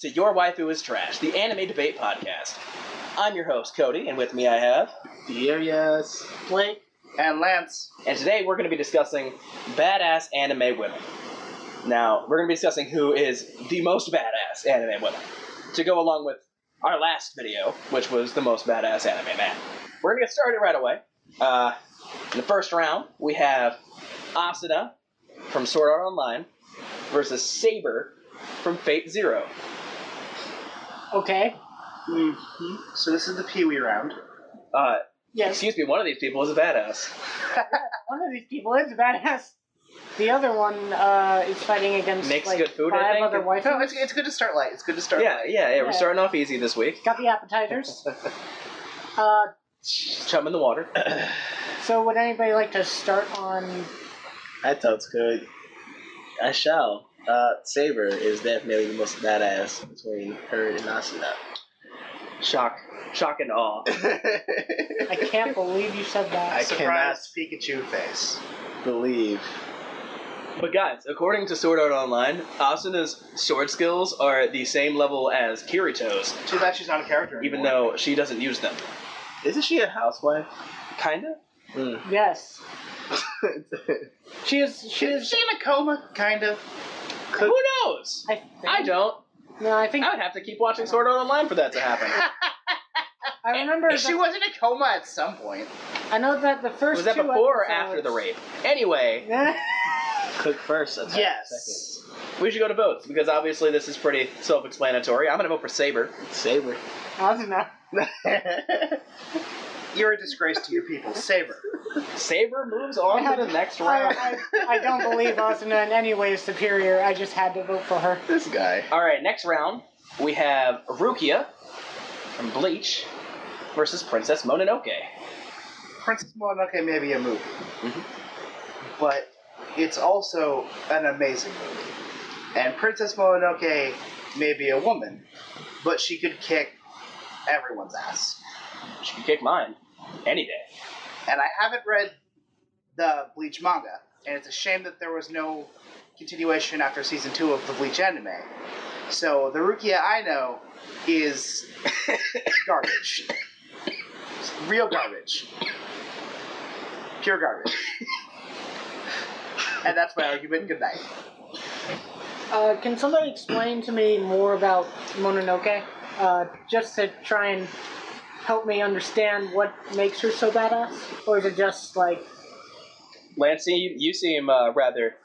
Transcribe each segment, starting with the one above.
to Your Waifu Is Trash, the anime debate podcast. I'm your host, Cody, and with me I have... Darius, Blake, and Lance. And today we're going to be discussing badass anime women. Now, we're going to be discussing who is the most badass anime women, to go along with our last video, which was the most badass anime man. We're going to get started right away. In the first round, we have Asuna from Sword Art Online versus Saber from Fate Zero. okay. Mm-hmm. So this is the Pee-wee round. Yes. Excuse me, one of these people is a badass. One of these people is badass. The other one is fighting against Makes like good food, I 5 think. other waifus. No, it's good to start light. It's good to start light. Yeah, we're starting off easy this week. Got the appetizers. Chum in the water. So would anybody like to start on... I thought good. I shall. Saber is definitely the most badass between her and Asuna. Shock and awe. I can't believe you said that. I Surprise Pikachu face. believe. But guys, according to Sword Art Online, Asuna's sword skills are the same level as Kirito's, Too bad she's not a character even anymore. though she doesn't use them. Isn't she a housewife? Kinda? Yes. She is... Is she in a coma? Kind of. Who knows? I don't. No, I think... I would have to keep watching Sword Art Online for that to happen. I remember... She was in a coma at some point. I know that the first Was that two before or episodes- after the rape? Anyway, Cook first, attack Yes. we should go to votes, because obviously this is pretty self-explanatory. I'm gonna vote for Saber. second. Saber. I don't know. You're a disgrace to your people. Saber. Saber moves on to the next round. I don't believe Asuna in any way is superior. I just had to vote for her. This guy. Alright, next round, we have Rukia from Bleach versus Princess Mononoke. Princess Mononoke may be a movie, Mhm. but it's also an amazing movie. And Princess Mononoke may be a woman, but she could kick everyone's ass. She can kick mine any day. And I haven't read the Bleach manga, and it's a shame that there was no continuation after season 2 of the Bleach anime. So the Rukia I know is garbage. Real garbage. Pure garbage. And that's my argument. Good night. Can somebody explain to me more about Mononoke? Just to try and help me understand what makes her so badass? Or is it just like... Lancey, you seem rather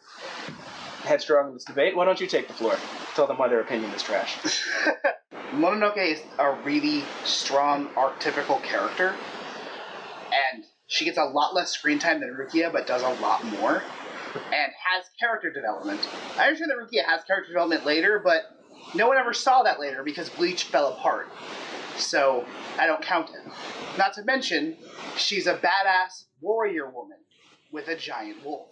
headstrong in this debate. Why don't you take the floor? Tell them why their opinion is trash. Mononoke is a really strong, archetypical character, and she gets a lot less screen time than Rukia, but does a lot more, and has character development. I understand that Rukia has character development later, but no one ever saw that later because Bleach fell apart, so I don't count it. Not to mention, she's a badass warrior woman with a giant wolf,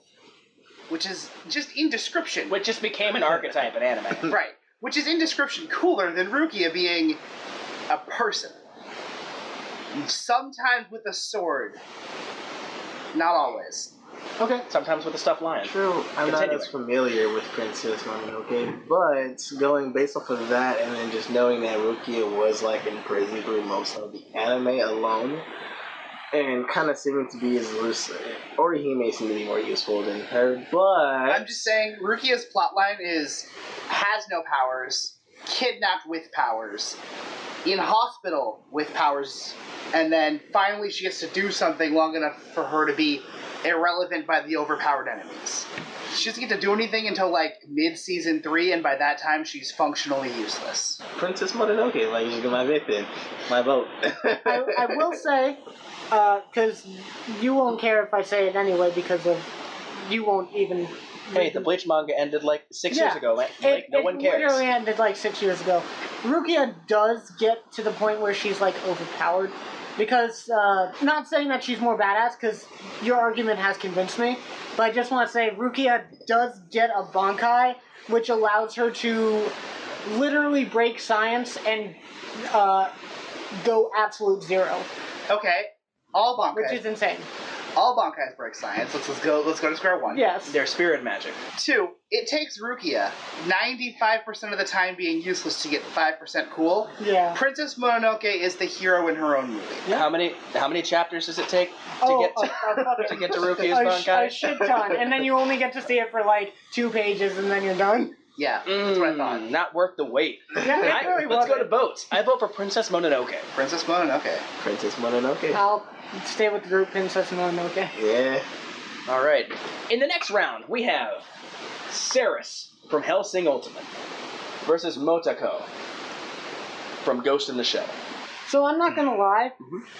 which is just in description. Which just became an archetype in anime. Right. Which is in description cooler than Rukia being a person. Sometimes with a sword. Not always. Okay. Sometimes with a stuffed lion. True, I'm not Continuing. as familiar with Princess Mononoke, but going based off of that and then just knowing that Rukia was like in prison through most of the anime alone, and kind of seeming to be as loose, Orihime seemed to be more useful than her, but... I'm just saying, Rukia's plotline is has no powers, kidnapped with powers, in hospital with powers, and then finally she gets to do something long enough for her to be irrelevant by the overpowered enemies. She doesn't get to do anything until like mid-season 3, and by that time she's functionally useless. Princess Mononoke, like, you get my victim, my vote. I will say, because you won't care if I say it anyway, because of... You won't even... Hey, the Bleach manga ended like 6 years ago. Like, no one cares. It literally ended like 6 years ago. Rukia does get to the point where she's like overpowered. Because, not saying that she's more badass, because your argument has convinced me, but I just want to say Rukia does get a Bankai, which allows her to literally break science and go absolute zero. Okay, all Bankai. Which is insane. All bankais break science. Let's go to square one. Yes. They're spirit magic. 2, it takes Rukia 95% of the time being useless to get 5% cool. Yeah. Princess Mononoke is the hero in her own movie. Yeah. How many chapters does it take to get to Rukia's Bankai? A shit ton, and then you only get to see it for like 2 pages, and then you're done. Yeah, that's what I thought. Not worth the wait. Yeah, it really Let's go to wasn't. votes. I vote for Princess Mononoke. Princess Mononoke. Princess Mononoke. I'll stay with the group Princess Mononoke. Yeah. All right. In the next round, we have Ceres from Hellsing Ultimate versus Motoko from Ghost in the Shell. So I'm not gonna lie,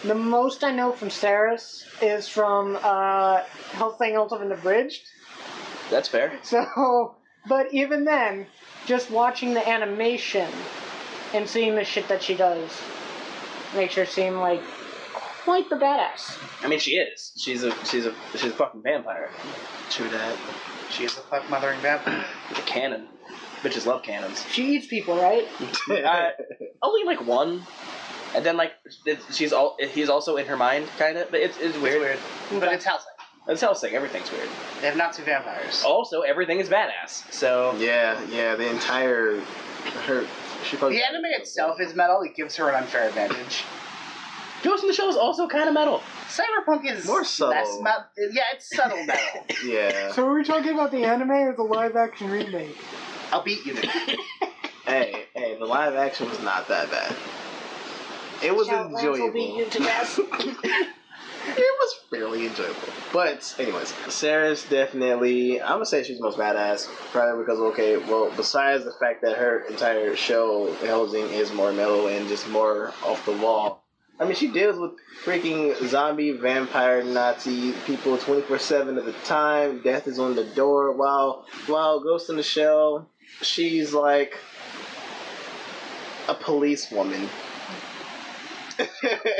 the most I know from Ceres is from Hellsing Ultimate Abridged. That's fair. So, but even then, just watching the animation and seeing the shit that she does makes her seem like quite the badass. I mean, she is. She's a fucking vampire. True that. She is a fuck mothering vampire. With a cannon. Bitches love cannons. She eats people, right? Only like one. And then like he's also in her mind, kind of. But it's weird. But it's Hellsing. It's Hellsing. Everything's weird. They have Nazi vampires. Also, everything is badass. So Yeah. The entire The anime itself is metal. It gives her an unfair advantage. Ghost in the Shell is also kind of metal. Cyberpunk is More subtle. less metal. Yeah, it's subtle metal. Yeah. So are we talking about the anime or the live action remake? I'll beat you there. Hey, the live action was not that bad. It was Shout Lance will beat you enjoyable. to death. It was fairly enjoyable. But, anyways, Sarah's definitely, I'm gonna say she's the most badass. Probably because, besides the fact that her entire show, Hellsing, is more mellow and just more off the wall. I mean, she deals with freaking zombie, vampire, Nazi people 24/7 at the time. Death is on the door. While Ghost in the Shell, she's like a policewoman.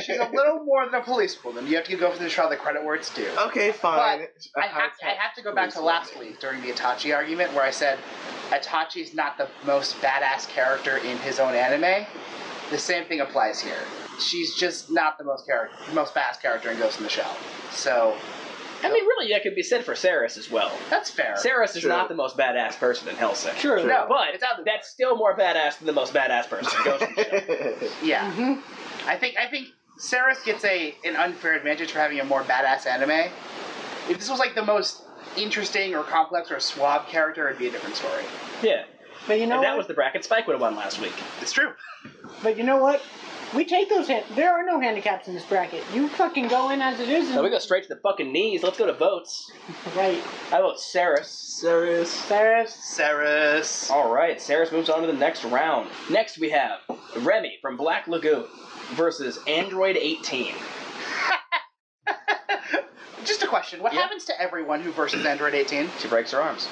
She's a little more than a policewoman. You have to go for the show the credit where it's due. Okay, fine. But I have to go back to last week during the Itachi argument where I said Itachi's not the most badass character in his own anime. The same thing applies here. She's just not the most badass character in Ghost in the Shell. So, I mean, really, that could be said for Ceres as well. that's fair. Ceres is True. not the most badass person in Hellsing. Sure. No, But it's out of- that's still more badass than the most badass person in Ghost in the Shell. Yeah. Mm-hmm. I think Ceres gets an unfair advantage for having a more badass anime. If this was like the most interesting or complex or suave character, it'd be a different story. Yeah. But you know And that what? was the bracket Spike would have won last week. It's true. But you know what? We take those there are no handicaps in this bracket. You fucking go in as it is. And So we go straight to the fucking knees. Let's go to votes. Right. I vote Ceres. Ceres. All right, Ceres moves on to the next round. Next we have Remy from Black Lagoon versus Android 18. Just a question. What happens to everyone who versus Android 18? She breaks her arms.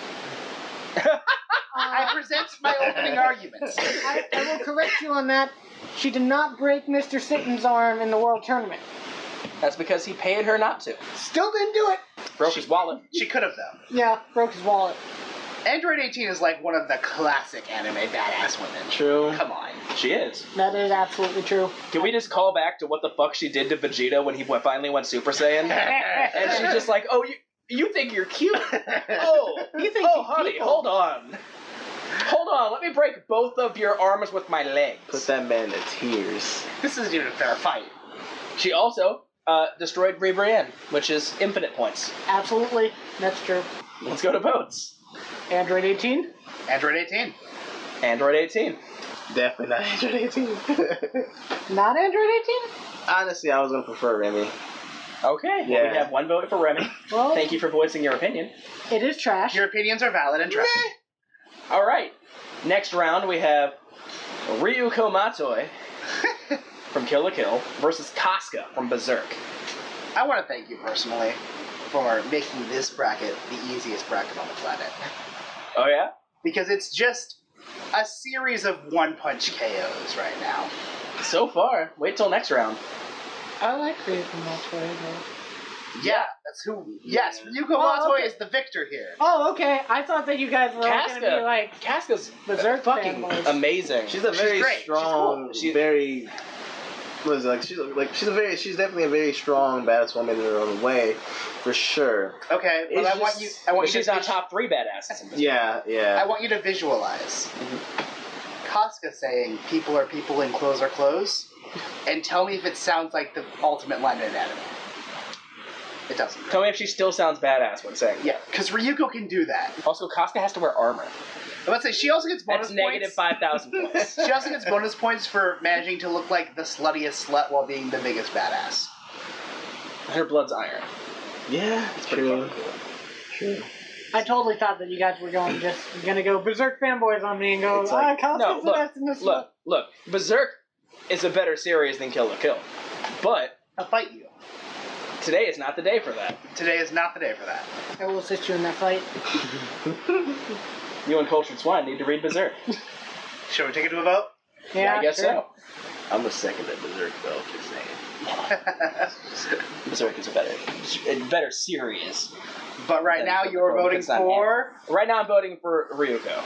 I present my opening arguments. I will correct you on that. She did not break Mr. Sitton's arm in the World Tournament. That's because he paid her not to. Still didn't do it. Broke his wallet. She could have, though. Yeah, broke his wallet. Android 18 is like one of the classic anime badass women. True. Come on. She is. That is absolutely true. Can we just call back to what the fuck she did to Vegeta when he finally went Super Saiyan? And she's just like, oh, you think you're cute? Oh, You think oh, she's honey, people. hold on. Hold on, let me break both of your arms with my legs. Put that man to tears. This isn't even a fair fight. She also destroyed Brienne, which is infinite points. Absolutely. That's true. Let's go to votes. Android 18? Android 18. Android 18. Definitely not Android 18. Not Android 18? Honestly, I was gonna prefer Remy. Okay, well, Yeah. we have one vote for Remy. Well, Thank you for voicing your opinion. it is trash. Your opinions are valid and true. All right, next round we have Ryuko Matoi from Kill la Kill versus Casca from Berserk. I want to thank you personally for making this bracket the easiest bracket on the planet. Oh yeah? Because it's just a series of one-punch KOs right now. So far, wait till next round. I like Ryuko Matoi. Yeah, that's who. Yes, Ryuko Oh, Matoi okay. is the victor here. Oh, okay. I thought that you guys were all going to be like Casca's Berserk fucking fanboys. amazing. She's a very great. She's strong, cool. She's- very was like she's definitely a very strong badass woman in her own way, for sure. Okay, but I want you She's to not top 3 badasses in this. Yeah. I want you to visualize Casca saying people are people and clothes are clothes, and tell me if it sounds like the ultimate line in anime. It doesn't. Tell me if she still sounds badass when saying. Yeah, because Ryuko can do that. Also, Casca has to wear armor. I would say she also gets bonus That's points. negative 5,000 points. She also gets bonus points for managing to look like the sluttiest slut while being the biggest badass. Her blood's iron. Yeah, It's pretty fucking cool. True. I totally thought that you guys were gonna go berserk fanboys on me and go, It's like- Casca's No, the best in this one. look. Berserk is a better series than Kill la Kill. But I'll fight you. today is not the day for that. Today is not the day for that. I will assist you in that fight. You and Cultured Swine need to read Berserk. Should we take it to a vote? Yeah, I guess sure. so. I'm a second at Berserk though, just saying. Berserk is a better series. But right now you're voting for Right now I'm voting for Ryuko.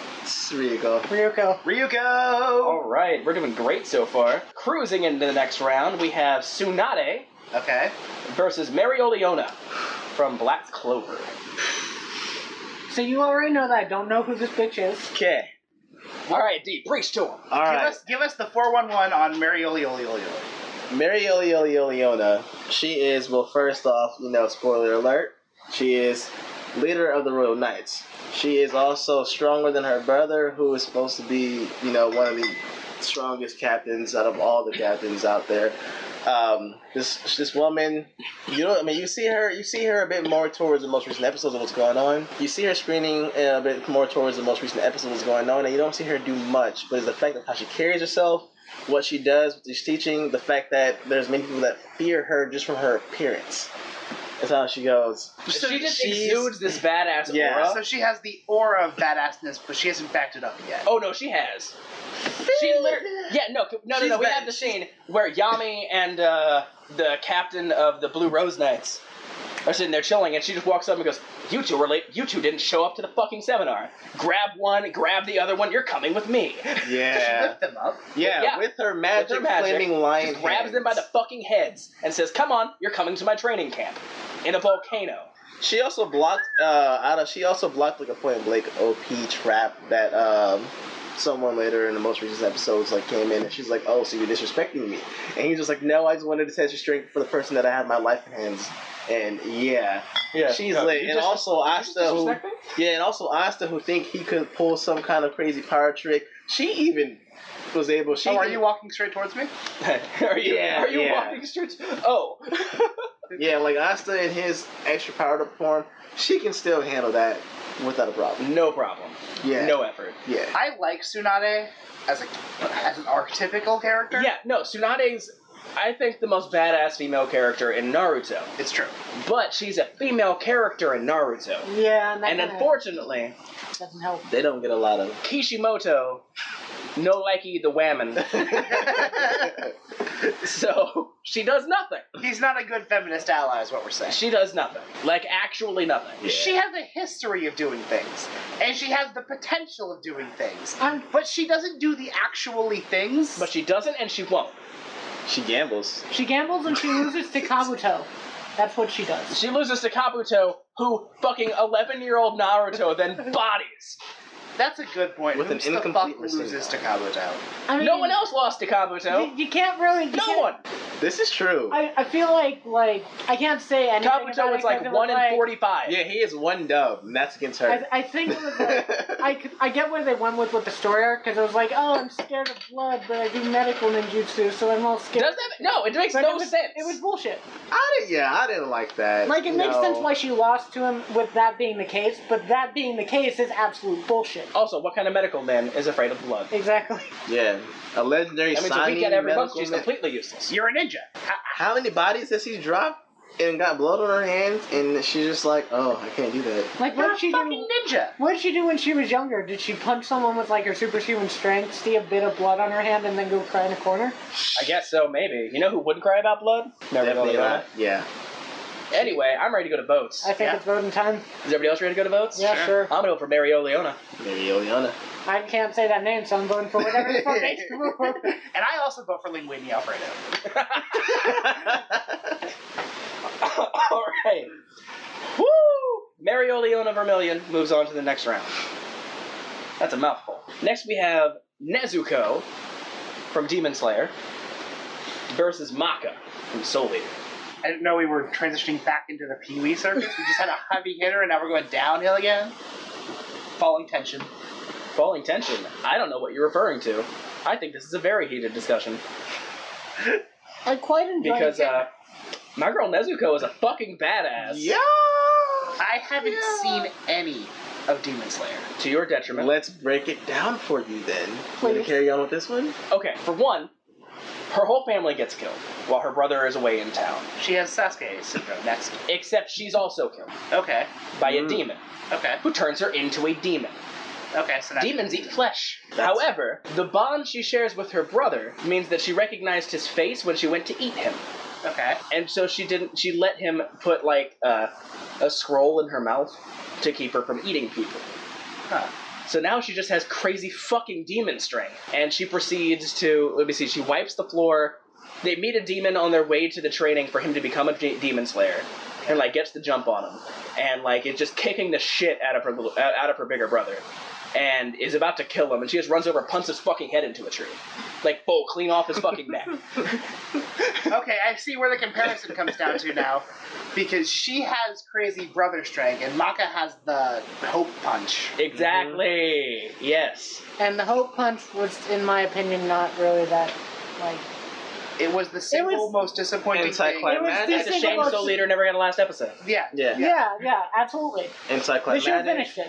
Ryuko. Ryuko. Alright, we're doing great so far. Cruising into the next round, we have Tsunade Okay. versus Marioleona from Black Clover. So you already know that I don't know who this bitch is. Okay. Alright, D, preach to him. Alright. Give us the 411 on Mariolioliolioli. Marioleona. She is, well, first off, spoiler alert, she is leader of the Royal Knights. She is also stronger than her brother, who is supposed to be, one of the strongest captains out of all the captains out there. This woman, you see her a bit more towards the most recent episodes of what's going on. You see her screening a bit more towards the most recent episodes of what's going on, and you don't see her do much. But it's the fact of how she carries herself, what she does, what she's teaching, the fact that there's many people that fear her just from her appearance. That's how she goes. So she just she's- exudes this badass aura. So she has the aura of badassness, but she hasn't backed it up yet. Oh no, she has. She literally. Yeah, no. We have the scene where Yami and the captain of the Blue Rose Knights are sitting there chilling, and she just walks up and goes, "You two were late. You two didn't show up to the fucking seminar. Grab one, grab the other one. You're coming with me." Does she Yeah. lift them up? Yeah, with her magic, flaming lion just grabs them by the fucking heads and says, "Come on, you're coming to my training camp in a volcano." She also blocked like a point blank OP trap that someone later in the most recent episodes came in and she's like, "Oh, so you're disrespecting me?" And he's just like, "No, I just wanted to test your strength for the person that I have my life in hands." And she's lit. And also Asta, who think he could pull some kind of crazy power trick. She even was able. Are you walking straight towards me? Are you walking straight? Oh. Yeah, like Asta in his extra powered up form, she can still handle that without a problem. No problem. Yeah. No effort. Yeah. I like Tsunade as an archetypical character. Yeah, no, Tsunade's, I think, the most badass female character in Naruto. It's true. But she's a female character in Naruto. Yeah, And unfortunately, doesn't help. They don't get a lot of. Kishimoto, no likey the whammon. So, she does nothing. He's not a good feminist ally, is what we're saying. She does nothing. Like, actually nothing. Yeah. She has a history of doing things, and she has the potential of doing things, but she doesn't do the actually things. But she doesn't and she won't. She gambles. She gambles and she loses to Kabuto. That's what she does. She loses to Kabuto, who fucking 11-year-old Naruto then bodies. That's a good point. With Who an the fuck incomplete loses to Kabuto? I mean, No one else lost to Kabuto. You can't really. No one. This is true. I feel like I can't say anything about Kabuto it was like 'cause it 1 in like, 45. Yeah, he is one dub, and that's against her. I think it was I get where they went with the story arc because it was like, oh, I'm scared of blood, but I do medical ninjutsu, so I'm all scared. Does that? No, it makes But no it was, sense. It was bullshit. I didn't like that. Like, it makes sense why she lost to him with that being the case, but that being the case is absolute bullshit. Also, what kind of medical man is afraid of blood? Exactly. Yeah, a legendary. I mean, to signing week at every month, medical she's man. completely useless. You're a ninja. How many bodies has he dropped and got blood on her hands, and she's just like, "Oh, I can't do that." Like, You're what a did she fucking do? ninja. What did she do when she was younger? Did she punch someone with like her superhuman strength, see a bit of blood on her hand, and then go cry in a corner? I guess so, maybe. You know who wouldn't cry about blood? Definitely not. Yeah. Anyway, I'm ready to go to votes. I think it's voting time. Is everybody else ready to go to votes? Yeah, sure. I'm gonna go for Marioleona. Maybe Oleana. I can't say that name, so I'm voting for whatever the fuck makes you move. And I also vote for Linguini Alfredo. All right. Woo! Marioliona Vermilion moves on to the next round. That's a mouthful. Next we have Nezuko from Demon Slayer versus Maka from Soul Eater. I didn't know we were transitioning back into the Pee-wee circus. We just had a heavy hitter and now we're going downhill again. Falling tension. Falling tension. I don't know what you're referring to. I think this is a very heated discussion. I quite enjoy Because it. my girl Nezuko is a fucking badass. Yeah. I haven't seen any of Demon Slayer. To your detriment. Let's break it down for you then. You Please. gonna carry on with this one? Okay, for one, her whole family gets killed while her brother is away in town. She has Sasuke syndrome. Next. Except she's also killed Okay. by a demon Okay. who turns her into a demon. Okay, so now Demons eat flesh. That's- However, the bond she shares with her brother means that she recognized his face when she went to eat him. Okay. And so she let him put like a scroll in her mouth to keep her from eating people. Huh. So now she just has crazy fucking demon strength. And she proceeds to, let me see, she wipes the floor. They meet a demon on their way to the training for him to become a demon slayer. And like gets the jump on him. And like is just kicking the shit out of her bigger brother. And is about to kill him. And she just runs over and punts his fucking head into a tree. Like, full, clean off his fucking neck. Okay, I see where the comparison comes down to now. Because she has crazy brother strength, and Maka has the hope punch. Exactly. Yes. And the Hope Punch was, in my opinion, not really that, like... It was the single most disappointing thing. Anticlimactic. It was It's a the shame single Soul Leader never got a last episode. Yeah. Yeah, absolutely. They should have Anticlimactic. finished it.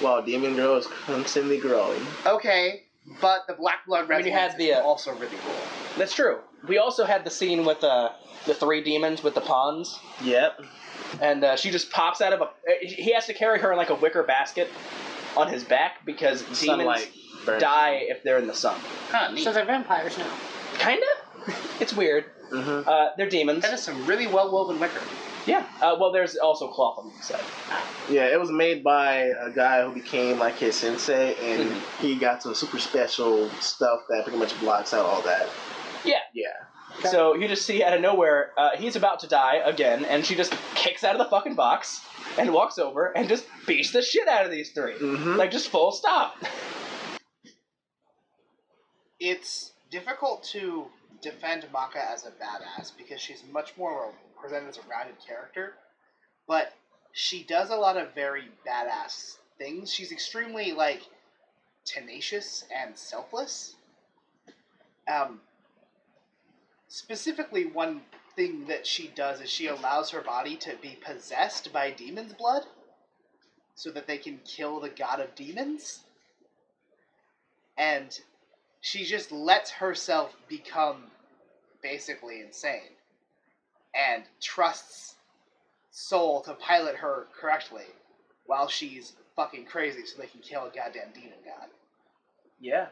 While Demon Girl is constantly growing. Okay, but the Black Blood mean, you resonance had the, is also really cool. That's true. We also had the scene with the three demons with the pawns. Yep. And she just pops out of a... He has to carry her in like a wicker basket on his back because demons Sunlight burns die if they're in the sun. Huh, neat. So they're vampires now. Kinda? It's weird. Mm-hmm. They're demons. That is some really well-woven wicker. Yeah. Well, there's also cloth on the inside. Yeah, it was made by a guy who became like his sensei, and Mhm. he got some super special stuff that pretty much blocks out all that. Yeah. Yeah. So you just see out of nowhere, he's about to die again, and she just kicks out of the fucking box and walks over and just beats the shit out of these three. Mm-hmm. Like, just full stop. It's difficult to defend Maka as a badass because she's much more presented as a rounded character, but she does a lot of very badass things. She's extremely, like, tenacious and selfless. Specifically, one thing that she does is she allows her body to be possessed by demon's blood so that they can kill the god of demons. And she just lets herself become basically insane and trusts Soul to pilot her correctly while she's fucking crazy so they can kill a goddamn demon god. Yeah.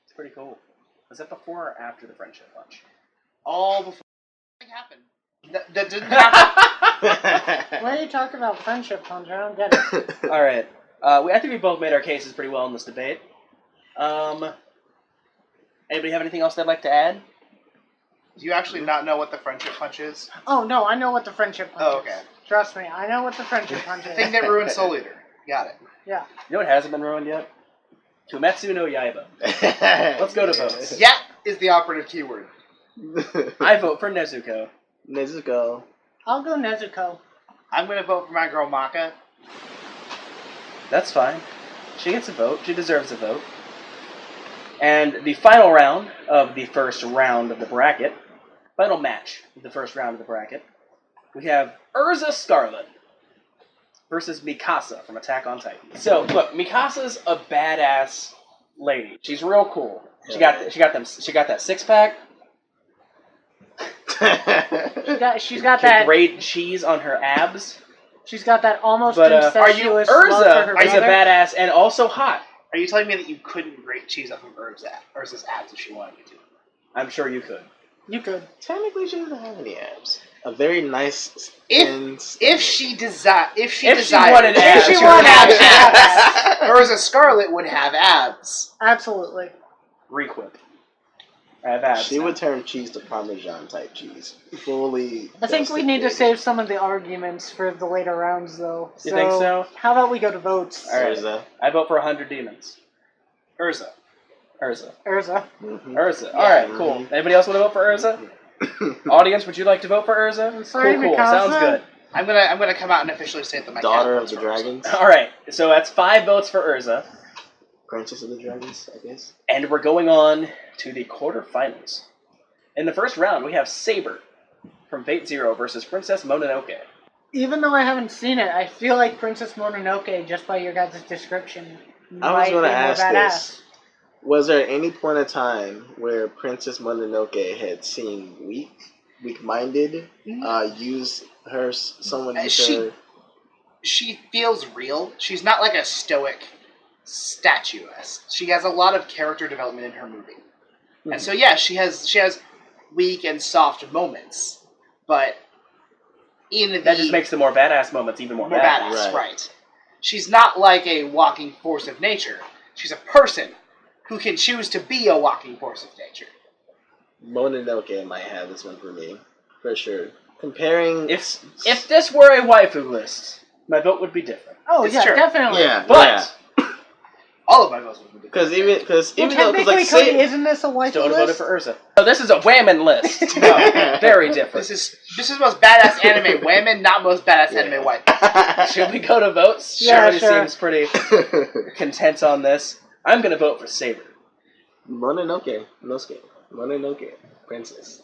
It's pretty cool. Was that before or after the friendship punch? All before anything happened. That didn't happen. Why are you talking about friendship punch? I don't get it. All right. I think we both made our cases pretty well in this debate. Anybody have anything else they'd like to add? Do you actually not know what the friendship punch is? Oh, no, I know what the friendship punch Oh, is. okay. Trust me, I know what the friendship punch The is. thing that ruined Soul Eater. Got it. Yeah. You know what hasn't been ruined yet? Kimetsu no Yaiba. Let's go to votes. Yap is the operative keyword. I vote for Nezuko. Nezuko. I'll go Nezuko. I'm going to vote for my girl Maka. That's fine. She gets a vote. She deserves a vote. And the final round of the first round of the bracket, final match of the first round of the bracket, we have Urza Scarlet versus Mikasa from Attack on Titan. So, look, Mikasa's a badass lady. She's real cool. She got that six pack. She's got Can that. grate cheese on her abs. She's got that almost But incestuous love for her Urza is a brother. badass and also hot. Are you telling me that you couldn't grate cheese off of Urza's abs if she wanted you to? I'm sure you could. You could. Technically, she doesn't have any abs. a very nice. If she desired, wanted abs, she she wanted would have abs. abs. Urza Scarlet would have abs. Absolutely. Requip. I have abs. She now. would turn cheese to Parmesan type cheese. Fully. I think we dusted need to baby. save some of the arguments for the later rounds, though. You think so? How about we go to votes? All right. Urza. I vote for 100 demons. Urza. Urza. Urza. Mhm. Urza. All right, cool. Anybody else want to vote for Urza? Audience, would you like to vote for Urza? I'm sorry, cool. Mikasa. Sounds good. I'm gonna come out and officially state that my Daughter cat of the votes for Urza. Dragons. All right, so that's 5 votes for Urza, Princess of the Dragons, I guess. and we're going on to the quarterfinals. In the first round, we have Saber from Fate Zero versus Princess Mononoke. Even though I haven't seen it, I feel like Princess Mononoke, just by your guys' description, I was might be going more to ask badass. this. Was there any point of time where Princess Mononoke had seemed weak-minded, use her, someone use her... She feels real. She's not like a stoic statuesque. She has a lot of character development in her movie. Mm-hmm. And so yeah, she has weak and soft moments. But in That just makes the more badass moments even more badass. badass, Right. right. She's not like a walking force of nature. She's a person who can choose to be a walking force of nature. Mononoke might have this one for me, for sure. Comparing... If this were a waifu list, my vote would be different. Oh, It's yeah, true. definitely. Yeah, But All of my votes would be Because different. even Well, though, technically, like, Cody, say, isn't this a waifu still would have voted list? for Urza. So this is a whammon list. No, very different. This is most badass anime women, not most badass anime white. Should we go to votes? Yeah, Everybody sure. seems pretty content on this. I'm going to vote for Saber. Mononoke, Princess.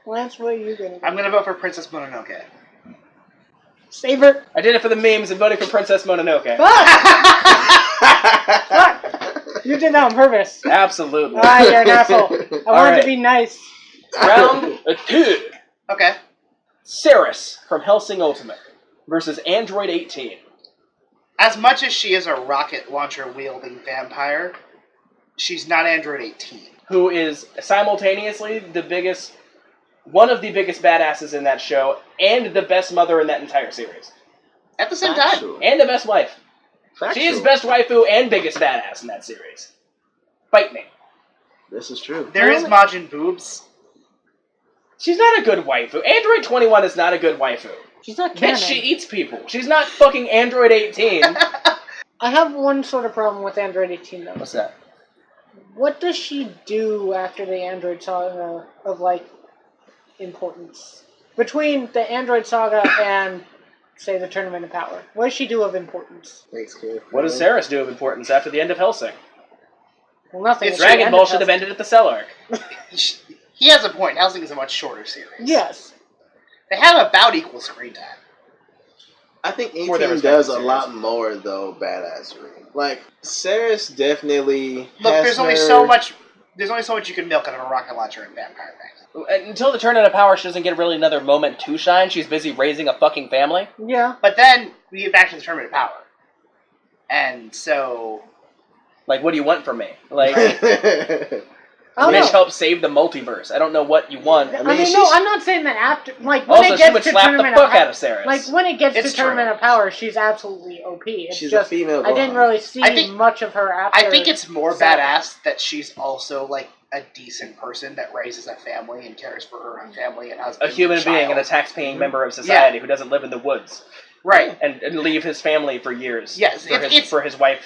Lance, what are you gonna do? I'm gonna vote for Princess Mononoke. Saber. I did it for the memes and voted for Princess Mononoke. Fuck! You did that on purpose. Absolutely. Ah, you're an asshole. I wanted right. to be nice. Round 2. Okay. Ceres from Hellsing Ultimate versus Android 18. As much as she is a rocket launcher wielding vampire, she's not Android 18. Who is simultaneously one of the biggest badasses in that show, and the best mother in that entire series. At the same time. Factual. And the best wife. Factual. She is best waifu and biggest badass in that series. Fight me. This is true. There is Majin Boobs. She's not a good waifu. Android 21 is not a good waifu. She's not canon. Bitch, she eats people. She's not fucking Android 18. I have one sort of problem with Android 18, though. What's that? What does she do after the Android saga of, like, importance? Between the Android saga and, say, the Tournament of Power. What does she do of importance? Takes care of What does Ceres do of importance after the end of Hellsing? Well, nothing. It's At the Dragon end Ball of should have Hellsing. ended at the Cell arc. He has a point. Hellsing is a much shorter series. Yes. They have about equal screen time. I think For their 18 respective does a series. lot more, though, badassery. Like, Ceres definitely Look, has there's only her- so much you can milk out of a rocket launcher in Vampire Thing. Until the Tournament of Power, she doesn't get really another moment to shine. She's busy raising a fucking family. Yeah. But then we get back to the Tournament of Power. And so Like, what do you want from me? Like, I don't bitch know. help save the multiverse. I don't know what you want. I mean, no, she's- I'm not saying that after, like, when Also, it she gets would to slap the Tournament fuck of out of Ceres. Like, when it gets It's to true. Tournament of Power, she's absolutely OP. It's She's just, a female I didn't Gohan. really see I think- much of her after. I think it's more Saga. badass that she's also like a decent person that raises a family and cares for her family and A husband. human and being and a child. tax-paying member of society who doesn't live in the woods Right. and leave his family for years. Yes, for his wife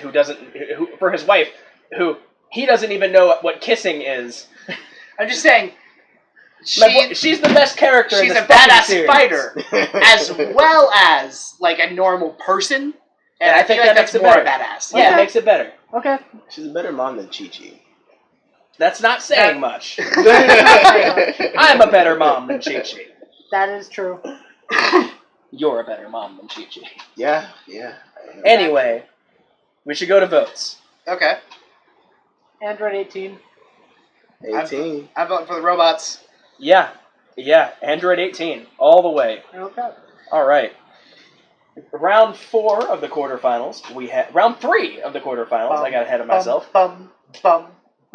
who he doesn't even know what kissing is. I'm just saying, She's the best character. she's in a this fucking badass series. fighter as well as like a normal person, and I think that that's makes it more better. badass. Yeah, Yeah, it makes it better. Okay. She's a better mom than Chi-Chi. That's not saying much. That I'm a better mom than Chi-Chi. is true. You're a better mom than Chi-Chi. Yeah. Anyway, we should go to votes. Okay, Android 18. 18. I'm voting for the robots. Yeah, Android 18, all the way. Okay. All right. Round 4 of the quarterfinals. Round 3 of the quarterfinals. I got ahead of myself. Bum.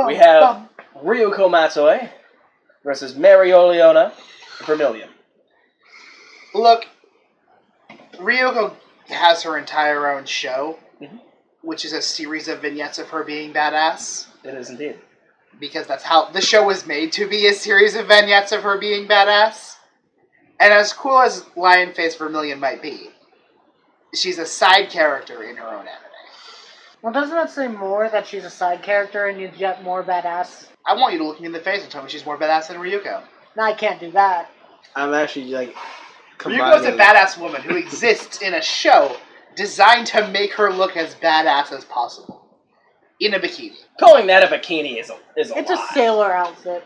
We have Ryuko Matoi versus Mario Leona Vermilion. Look, Ryuko has her entire own show, which is a series of vignettes of her being badass. It is indeed. Because that's how the show was made to be, a series of vignettes of her being badass. And as cool as Lion Face Vermilion might be, she's a side character in her own anime. Well, doesn't that say more that she's a side character and you get more badass? I want you to look me in the face and tell me she's more badass than Ryuko. No, I can't do that. I'm actually like Ryuko's a badass woman who exists in a show designed to make her look as badass as possible. In a bikini. Calling that a bikini is a It's lie. a sailor outfit.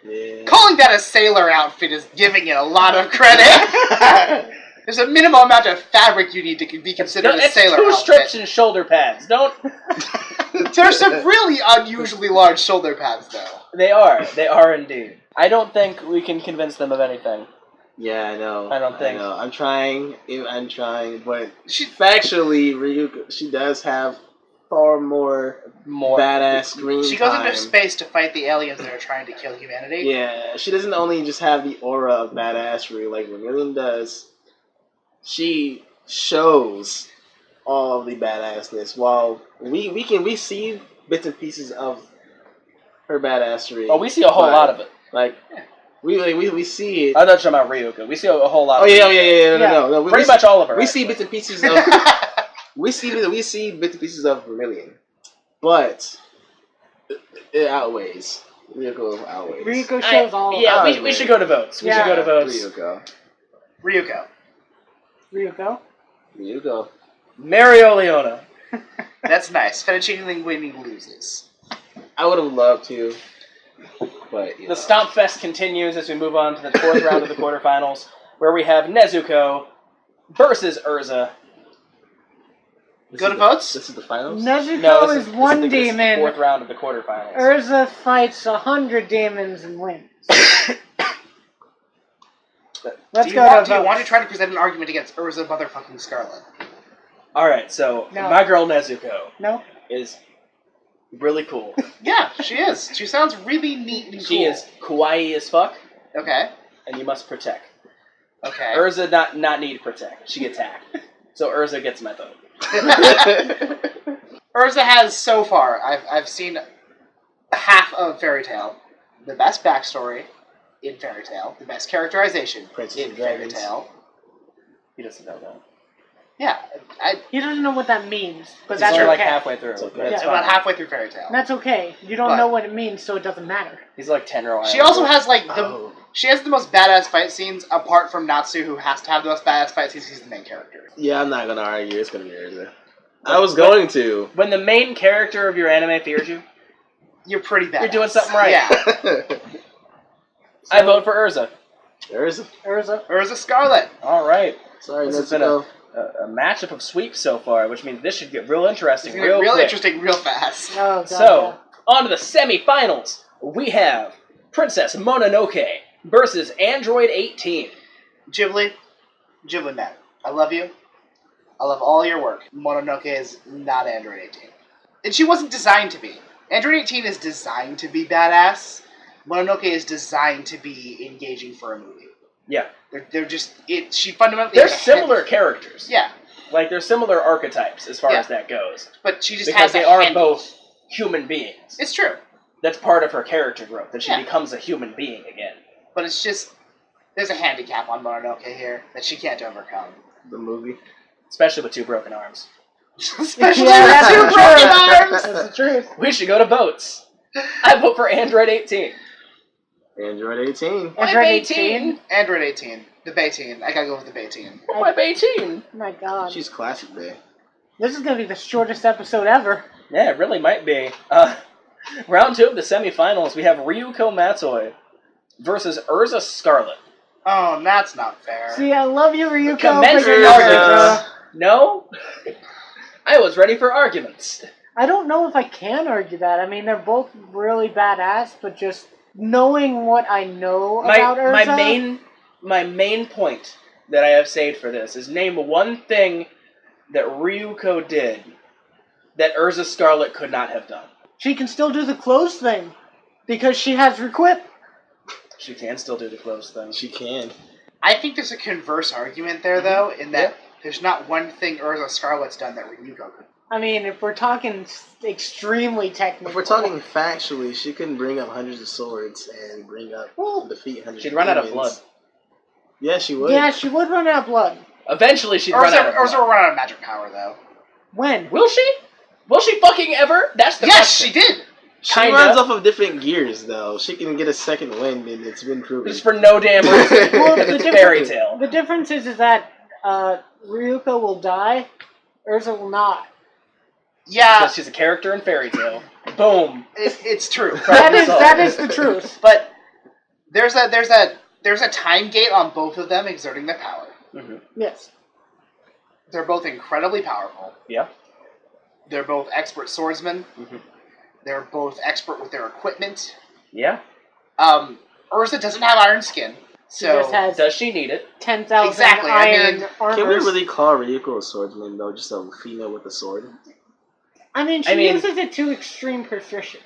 Yeah. Calling that a sailor outfit is giving it a lot of credit. There's a minimal amount of fabric you need to be considered a sailor two outfit. strips and shoulder pads. Don't. There's some really unusually large shoulder pads, though. They are indeed. I don't think we can convince them of anything. Yeah, I know. I don't think. I know. I'm trying, but factually, Ryuko, she does have far more badass screen She goes time. into space to fight the aliens that are trying to kill humanity. Yeah, she doesn't only just have the aura of badassery like Vermilion does. She shows all of the badassness. While we see bits and pieces of her badassery. Oh, we see a whole lot of it. Like we see it. I thought you were talking about Ryuko. We see a whole lot. Oh of yeah, it. no. Pretty much all of her. We see bits and pieces of. we see bits and pieces of Vermilion, but it outweighs. Ryuko outweighs. Ryuko shows all of Yeah, them. we should go to votes. We should go to votes. Ryuko. Mario Leona. That's nice. Fettuccine winning loses. I would have loved to, but The Stomp Fest continues as we move on to the fourth round of the quarterfinals, where we have Nezuko versus Urza. Go to votes? This is the finals? Nezuko No, is one this is the demon. fourth round of the quarterfinals. Urza fights 100 demons and wins. Let's Do go you to want votes. to try to present an argument against Urza motherfucking Scarlet? Alright, so No. my girl Nezuko No? is really cool. Yeah, she is. She sounds really neat and cool. She is kawaii as fuck, Okay. and you must protect. Okay. Urza not need to protect. She gets hacked. So Urza gets my vote. Urza has so far. I've seen half of Fairy Tail, the best backstory in Fairy Tail, the best characterization Princess in and Fairy Dragons. Tale. He doesn't know that. Yeah, He doesn't know what that means, but He's that's only okay. like halfway through. It's okay. That's Yeah. about fine. halfway through Fairy Tail. That's okay. You don't But- know what it means, so it doesn't matter. He's like 10-year-old. She also has like Oh. she has the most badass fight scenes apart from Natsu, who has to have the most badass fight scenes. He's the main character. Yeah, I'm not gonna argue. It's gonna be Urza. I was going to. When the main character of your anime fears you, You're pretty badass. You're doing something right. Yeah. I vote for Urza. Urza. Urza Scarlet. All right. Sorry, This has let's been go. a matchup of sweeps so far, which means this should get real interesting It's gonna real get real quick. interesting real fast. Oh, God. So, on to the semifinals. We have Princess Mononoke versus Android 18. Ghibli man, I love you. I love all your work. Mononoke is not Android 18. And she wasn't designed to be. Android 18 is designed to be badass. Mononoke is designed to be engaging for a movie. Yeah. They're just... She fundamentally... They're has a similar heavy- characters. Yeah, Like, they're similar archetypes as far Yeah. as that goes. but she just Because has they a are heavy- both human beings. It's true. That's part of her character growth, that she Yeah. becomes a human being again. But it's just... There's a handicap on Mononoke here that she can't overcome. The movie. Especially with two broken arms. Especially Yeah, with that's two the broken truth. arms! That's the truth. We should go to votes. I vote for Android 18. Android 18. Android 18? Android 18. The Bay-teen. I gotta go with the Bay-teen. Oh, my 18. Oh my God. She's classic, babe. This is going to be the shortest episode ever. Yeah, it really might be. Round 2 of the semifinals, we have Ryuko Matsui versus Urza Scarlet. Oh, that's not fair. See, I love you, Ryuko, but Commensurate you're not arguments. Urza. No? I was ready for arguments. I don't know if I can argue that. I mean, they're both really badass, but just knowing what I know about Urza... My main point that I have saved for this is name one thing that Ryuko did that Urza Scarlet could not have done. She can still do the clothes thing, because she has Requip. She can still do the close thing. She can. I think there's a converse argument there, though, in that there's not one thing Urza Scarlet's done that Ryuko could. I mean, if we're talking extremely technical... If we're talking factually, she can bring up hundreds of swords and defeat hundreds She'd of run out of demons. blood. Yeah, she would. Yeah, she would run out of blood. Eventually, she'd run out of blood. Urza will run out of magic power, though. When? Will she? Will she fucking ever? That's the Yes, question. she did! She Kinda. runs off of different gears, though. She can get a second wind, and it's been proven. Just for no damn reason. Well, Because it's fairy tale. The difference is that Ryuko will die, Urza will not. Yeah, Because she's a character in fairy tale. Boom. it's true. That is the truth. But there's a time gate on both of them exerting their power. Mm-hmm. Yes. They're both incredibly powerful. Yeah. They're both expert swordsmen. Mm-hmm. They're both expert with their equipment. Yeah. Urza doesn't have iron skin, She so just has Does she need it? 10,000 Exactly, iron armor. Can we really call Ryuko a swordsman, though? Just a female with a sword? She uses it to extreme proficiency.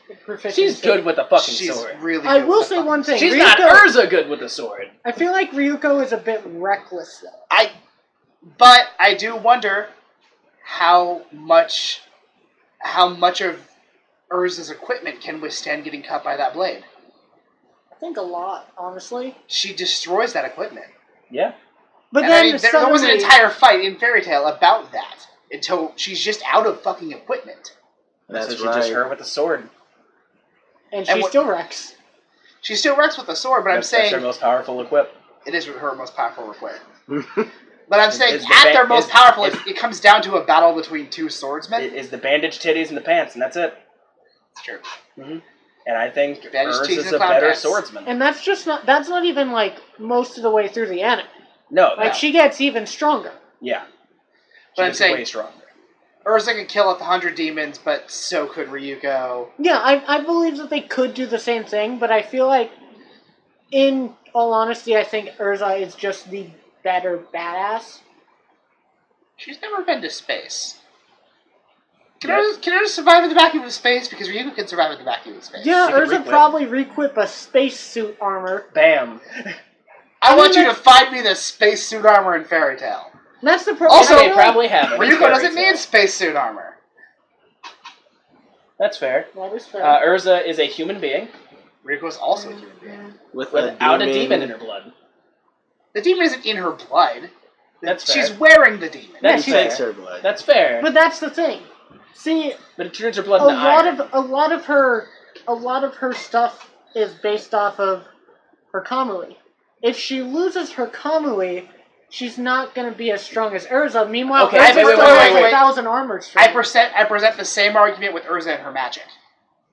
She's good with a fucking she's sword. really. I good will with say the one thing. She's Ryuko, not Urza good with a sword. I feel like Ryuko is a bit reckless, though. But I do wonder how much of Urza's equipment can withstand getting cut by that blade. I think a lot, honestly. She destroys that equipment. Yeah. But And then I mean, there was an suddenly- entire fight in Fairy Tail about that until she's just out of fucking equipment. That's so she right. just her with a sword. and and she what- still wrecks. She still wrecks with a sword, but That's I'm saying her most powerful equip. it is her most powerful equipment. But I'm saying Is the at ba- their most is- powerful, is- it comes down to a battle between two swordsmen. Is the bandage titties and the pants, and that's it. It's true. Mm-hmm. And I think Bandage titties Urza's and a clown better pants. swordsman. And that's not even, like, most of the way through the anime. No, Like, no. she gets even stronger. Yeah. But I'm She's saying- way stronger. Urza could kill 100 demons, but so could Ryuko. Yeah, I believe that they could do the same thing, but I feel like, in all honesty, I think Urza is just the better badass. She's never been to space. Can Yes. Urza survive in the vacuum of space? Because Ryuko can survive in the vacuum of space. Yeah, She can Urza requip. probably requip a spacesuit armor. Bam. I want mean, you to find me the spacesuit armor in Fairy Tail. That's the problem. Also, they probably have it. Ryuko doesn't need spacesuit armor. That's fair. That is fair. Urza is a human being Ryuko's also a human being. without a demon in her blood. The demon isn't in her blood. That's She's fair. wearing the demon. Yeah, That's she fair. Takes her blood. That's fair. But that's the thing. See, But it turns her blood a into iron. lot of her stuff is based off of her Kamui. If she loses her Kamui, she's not going to be as strong as Urza. Meanwhile, Okay, Urza wait, still wait, has wait. 1,000 armor I strength. present the same argument with Urza and her magic.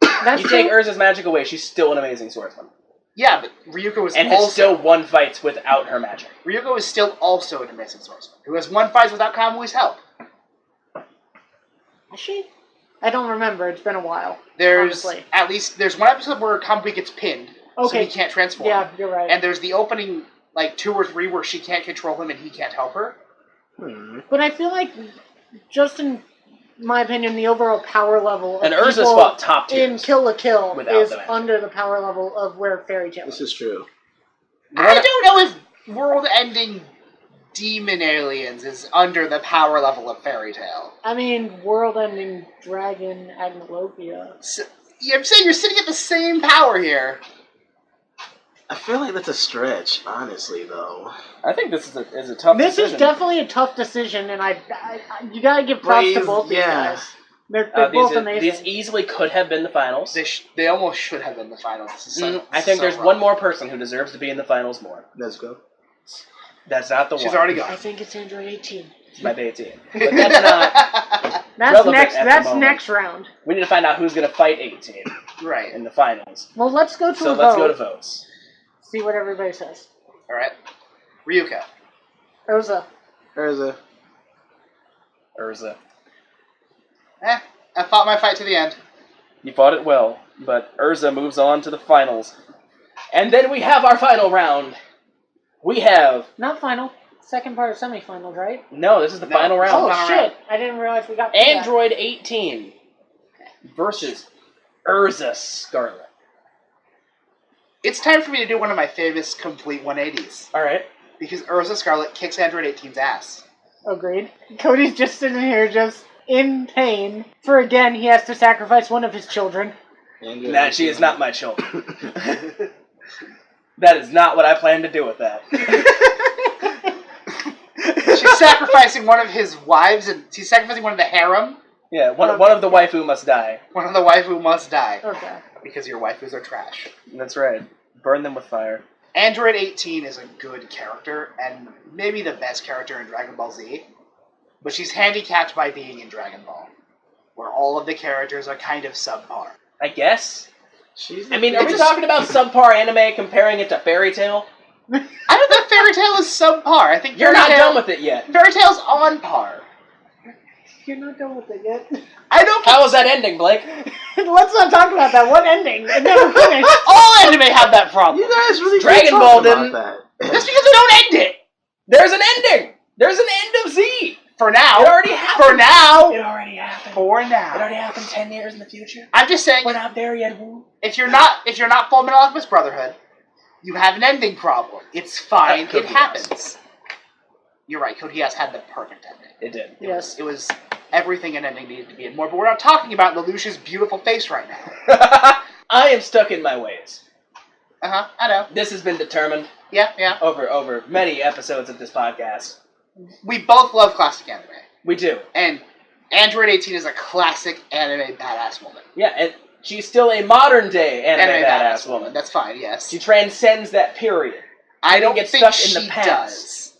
That's You true. take Urza's magic away, she's still an amazing swordsman. Yeah, but Ryuko is And has also still won fights without her magic. Ryuko is still also an amazing swordsman who has won fights without Kamui's help. Is she? I don't remember. It's been a while. There's honestly. at least there's one episode where Kamui gets pinned, so Okay. he can't transform. Yeah, you're right. And there's the opening, like 2 or 3, where she can't control him and he can't help her. But I feel like, just in my opinion, the overall power level of And Urza's people fought top in tiers. Kill la Kill without is the magic. under the power level of where Fairy Tail This is. is true. I don't know if world-ending demon aliens is under the power level of Fairy Tail. I mean, world-ending dragon Agnolopia. So, yeah, I'm saying you're sitting at the same power here. I feel like that's a stretch, honestly, though. I think this is a tough This decision. is definitely a tough decision, and I you gotta give props to Please, both these yeah. guys. They're both amazing. These easily could have been the finals. They almost should have been the finals. This is so, I think there's one more person who deserves to be in the finals more. Let's go. That's not the one. She's already I gone. think it's Android 18. It's my beta team. But that's not... That's relevant next. at the That's moment. next round. We need to find out who's going to fight 18 Right. in the finals. Well, let's go to So a let's vote. go to votes. See what everybody says. All right. Ryuko. Urza. Urza. Urza. I fought my fight to the end. You fought it well, but Urza moves on to the finals. And then we have our final round. We have... Not final. Second part of semifinals, right? No, this is the No. final round. Oh final shit! round. I didn't realize we got to that. Android 18 versus Urza Scarlet. It's time for me to do one of my famous complete 180s. All right. Because Urza Scarlet kicks Android 18's ass. Agreed. Cody's just sitting here, just in pain. For again, he has to sacrifice one of his children. Nah, she is not my children. That is not what I plan to do with that. She's sacrificing one of his wives, and she's sacrificing one of the harem. Yeah, one of the waifu must die. One of the waifu must die. Okay. Because your waifus are trash. That's right. Burn them with fire. Android 18 is a good character, and maybe the best character in Dragon Ball Z. But she's handicapped by being in Dragon Ball, where all of the characters are kind of subpar. I guess. She's I mean, are we talking about subpar anime comparing it to Fairy Tail? I don't think Fairy Tail is subpar. I think You're not done with it yet. Fairy Tail's on par. You're not done with it yet. I don't. How was that ending, Blake? Let's not talk about that. What ending? It never finished. All anime have that problem. You guys really Dragon keep Ball talking about didn't. that. That's because they don't end it. There's an ending. There's an end of Z. For now. It already happened. For now. It already happened. For It now. already happened 10 years in the future. I'm just saying. We're not there yet. Woo. If you're not Full Metal Alchemist Brotherhood, you have an ending problem. It's fine. Code It Geass. happens. You're right. Code Geass had the perfect ending. It did. Yes. It was everything an ending needed to be and more. But we're not talking about Lelouch's beautiful face right now. I am stuck in my ways. I know. This has been determined Yeah. over many episodes of this podcast. We both love classic anime. We do. And Android 18 is a classic anime badass woman. Yeah, and she's still a modern day anime badass woman. That's fine, yes. She transcends that period. I don't get think stuck she in the past. does.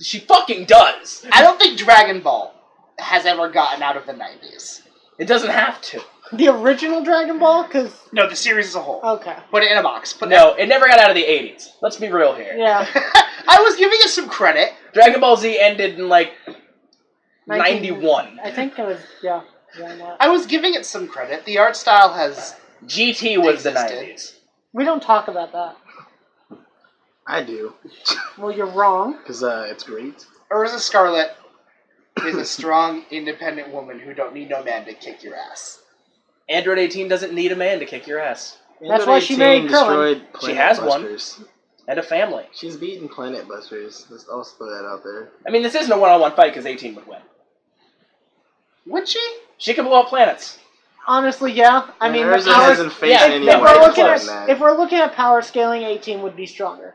She fucking does. I don't think Dragon Ball has ever gotten out of the 90s. It doesn't have to. The original Dragon Ball? Because... No, the series as a whole. Okay. Put it in a box. No, it never got out of the 80s. Let's be real here. Yeah. I was giving it some credit. Dragon Ball Z ended in, like, 19 91. I think it was... Yeah. Yeah. I was giving it some credit. The art style has... GT was the Existed. 90s. We don't talk about that. I do. Well, you're wrong. Because it's great. Urza Scarlet is a strong, independent woman who don't need no man to kick your ass. Android 18 doesn't need a man to kick your ass. That's why she married Krillin. She has one. And a family. She's beaten Planet Busters. Let's also throw that out there. I mean, this isn't a one-on-one fight because 18 would win. Would she? She can blow up planets. Honestly, yeah. I mean, the Urza power... hasn't faced yeah, anyone If we're, looking close. at, if we're looking at power scaling, 18 would be stronger.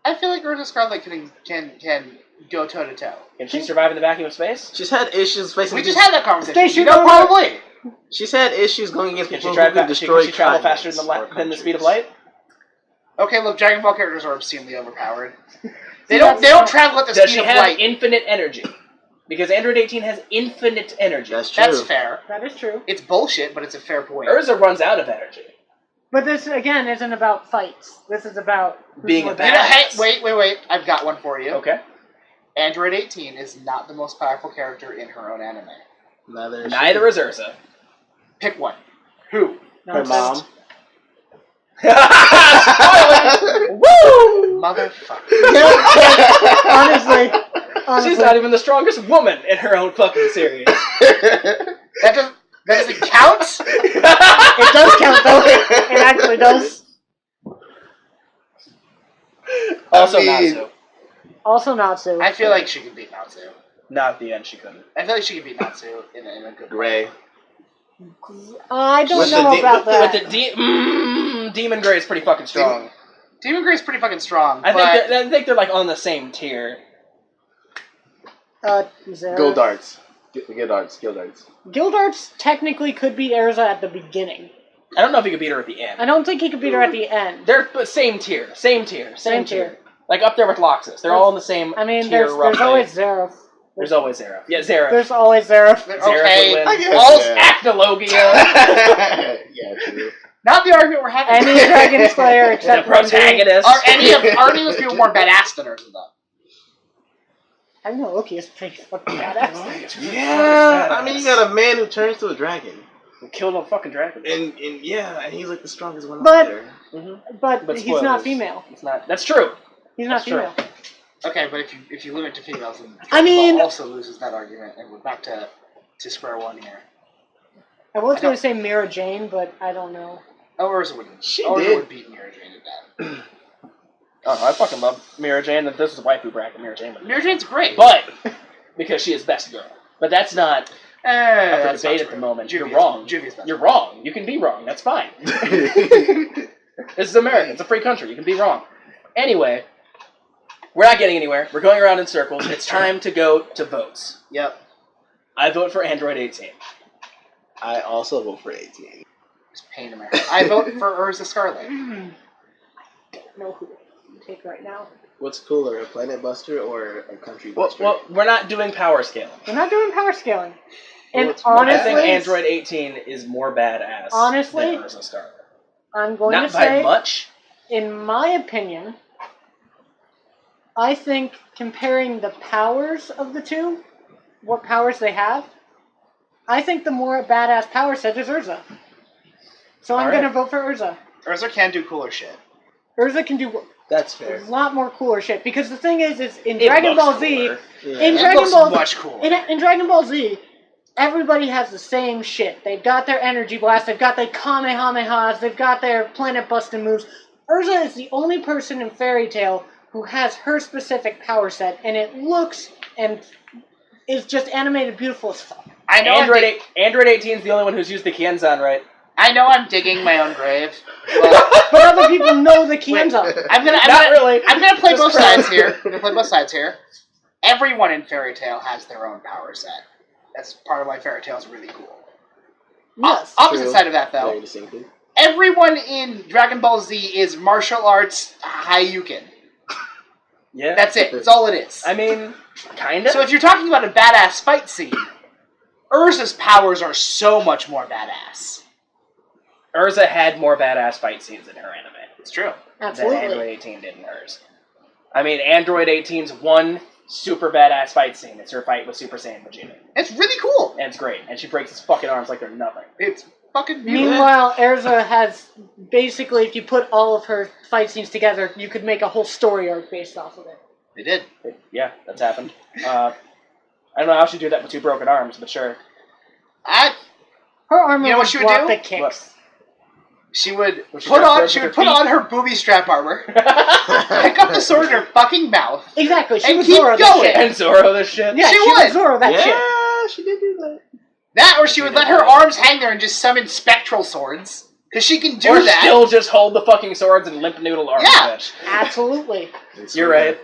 I feel like Urza Scarlet can go toe to toe. Can she survive in the vacuum of space? She's had issues facing. We just had that conversation. Station You know, Road. probably. She's had issues going against Can people she, drive who can destroy can she travel faster continents than or the speed of countries. light? Okay, look, Dragon Ball characters are obscenely overpowered. They that's- don't travel at the Does speed she of have light. infinite energy? Because Android 18 has infinite energy. That's true. That's fair. That is true. It's bullshit, but it's a fair point. Urza runs out of energy. But this, again, isn't about fights. This is about... who's Being more a You know, badass. hey, wait. I've got one for you. Okay. Android 18 is not the most powerful character in her own anime. Neither is Urza. Pick one. Who? Her mom. Spoiler! Woo! Motherfucker. honestly, She's not even the strongest woman in her own fucking series. That doesn't count? it does count, though. It actually does. Also, I mean- Natsu. Also Natsu. I feel like she could beat Natsu. Not at the end, she couldn't. I feel like she could beat Natsu in a good way. Gray. I don't With know the about that. But the Demon Grey is pretty fucking strong. Demon Grey's pretty fucking strong, I but think they're like on the same tier. Zara. Gildarts. Gildarts. Gildarts technically could be Erza at the beginning. I don't know if you could beat her at the end. I don't think he could beat her at the end. They're but same tier. Same tier. Like up there with Loxus. They're all in the same I mean, tier there's roughly. always Zara. There's always Zara. Yeah, Zara. There's always Zara. Zara okay. would win. I guess, All's yeah. Acnologia. Yeah, true. not the argument we're having. Any Dragon Slayer the except for Wendy. protagonist. Are any of those people more badass than Urza, though? I know Loki is pretty fucking badass. Yeah, I mean, you got a man who turns to a dragon. Who killed a fucking dragon. And yeah, and he's like the strongest one But- out there. Mm-hmm. But But he's not spoilers. female. It's not. That's true. He's not That's true. female. Okay, but if you limit to females, then I mean- Ball also loses that argument, and we're back to square one here. I was going to say Mira Jane, but I don't know. Oh, Urza would. She Urza did. would beat Mira Jane to death. Oh no, I fucking love Mira Jane, and this is a waifu bracket. Mira Jane, Mira Jane's great. but because she is best girl. But that's not up for that's debate not at the true. moment. Juvia's- You're wrong. Juvia's best You're girl. wrong. You can be wrong. That's fine. This is America. It's a free country. You can be wrong. Anyway, we're not getting anywhere. We're going around in circles. It's time to go to votes. Yep. I vote for Android 18. I also vote for 18. It's pain in my heart. I vote for Urza Scarlet. I don't know who to take right now. What's cooler, a Planet Buster or a Country Well, Buster? we're not doing power scaling. We're not doing power scaling. And Well, it's- I honestly, think Android 18 is more badass Honestly? than Urza Scarlet. I'm going Not to by say, much. in my opinion, I think comparing the powers of the two, what powers they have, I think the more badass power set is Urza. So I'm Alright. going to vote for Urza. Urza can do cooler shit. Urza can do That's a fair. lot more cooler shit because the thing is in It Dragon looks Ball Z, cooler. Yeah. in It Dragon looks Ball much cooler. in Dragon Ball Z, everybody has the same shit. They've got their energy blast, they've got their Kamehamehas, they've got their planet busting moves. Urza is the only person in Fairy Tail who has her specific power set, and it looks and is just animated beautiful as fuck. I know. Android 18 is the only one who's used the Kienzan, right? I know. I'm digging my own grave. But But other people know the Kienza. I'm Not really. I'm gonna play Just both try. sides here. I'm gonna play both sides here. Everyone in Fairy Tail has their own power set. That's part of why Fairy Tail is really cool. Yes. Opposite True. side of that, though, Very distinctive. everyone in Dragon Ball Z is martial arts Hayukin. Yeah. That's it. That's all it is. I mean, kind of. So if you're talking about a badass fight scene, Urza's powers are so much more badass. Urza had more badass fight scenes in her anime It's true. than Absolutely. Android 18 did in hers. I mean, Android 18's one super badass fight scene. It's her fight with Super Saiyan Vegeta. It's really cool. And it's great. And she breaks his fucking arms like they're nothing. It's fucking beautiful. Meanwhile, Erza has basically, if you put all of her fight scenes together, you could make a whole story arc based off of it. They did. Yeah, that's happened. I don't know how she'd do that with two broken arms, but sure. Her armor You know what would she would block do? the kicks. She would Would she put grab on. swords She with would her put feet? on her booby strap armor, pick up the sword in her fucking mouth. Exactly, she And would keep Zoro that going. shit. And Zoro this shit. Yeah, She she would. would Zoro that shit. Yeah, she did do that. That, or she would let her arms hang there and just summon spectral swords, because she can do Or that. still just hold the fucking swords and limp noodle arms. Yeah. Bitch. Absolutely. And You're swing right. her-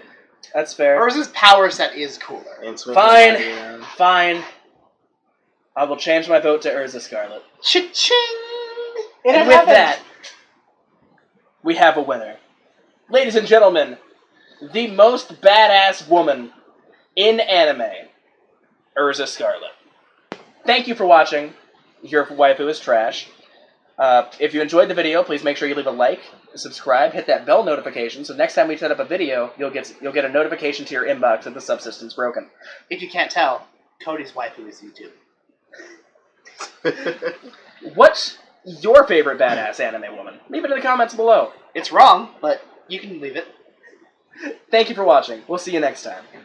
That's fair. Urza's power set is cooler. And swing Fine. her body around. Fine. I will change my vote to Urza Scarlet. Cha-ching! It And has with happened. that, we have a winner. Ladies and gentlemen, the most badass woman in anime, Urza Scarlet. Thank you for watching. Your Waifu Is Trash. If you enjoyed the video, please make sure you leave a like, subscribe, hit that bell notification, so next time we set up a video, you'll get a notification to your inbox that the subsystem's broken. If you can't tell, Cody's waifu is YouTube. What's your favorite badass anime woman? Leave it in the comments below. It's wrong, but you can leave it. Thank you for watching. We'll see you next time.